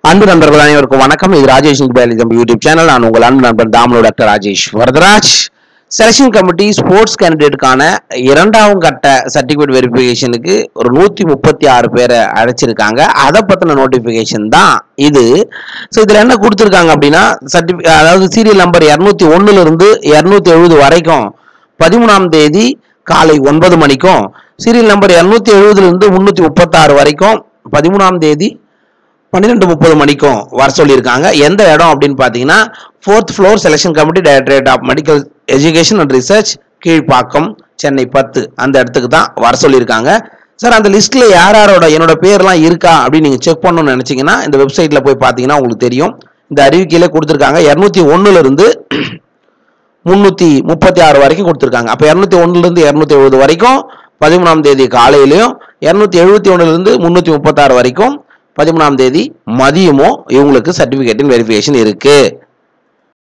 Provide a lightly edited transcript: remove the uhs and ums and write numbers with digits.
அன்பு நண்பர்கள் அனைவருக்கும் வணக்கம். இது ராஜேஷ் யூடியூப் சேனல். நான் உங்கள் அன்பு நண்பன் தாமனோ doctor Rajesh Varadaraj. Selection committee sports கேண்டிடேட்டுக்கான இரண்டாவது கட்ட சர்டிஃபிகேட் வெரிஃபிகேஷனுக்கு ஒரு 136 பேரை அழைச்சிருக்காங்க. அதை பற்றின நோட்டிஃபிகேஷன் தான் இது. ஸோ இதில் என்ன கொடுத்துருக்காங்க அப்படின்னா, அதாவது சீரியல் நம்பர் 201 270 வரைக்கும் 13ஆம் தேதி காலை 9 மணிக்கும், சீரியல் நம்பர் 270 336 வரைக்கும் 13ஆம் தேதி 12:30 மணிக்கும் வர சொல்லியிருக்காங்க. எந்த இடம் அப்படின்னு பார்த்தீங்கன்னா, 4th floor selection committee, directorate of medical education and research, Kilpauk, Chennai 10 அந்த இடத்துக்கு தான் வர சொல்லியிருக்காங்க. சார், அந்த லிஸ்ட்டில் யாரோட என்னோட பேர்லாம் இருக்கா அப்படின்னு நீங்கள் செக் பண்ணணும்னு நினச்சிங்கன்னா, இந்த வெப்சைட்டில் போய் பார்த்தீங்கன்னா உங்களுக்கு தெரியும். இந்த அறிவிக்கையிலே கொடுத்துருக்காங்க. 201 336 வரைக்கும் கொடுத்துருக்காங்க. அப்போ 201 270 வரைக்கும் 13ஆம் தேதி காலையிலையும், 271 336 வரைக்கும் 13ஆம் தேதி மதியமும் இவங்களுக்கு சர்டிஃபிகேட்டின் வெரிஃபிகேஷன் இருக்கு.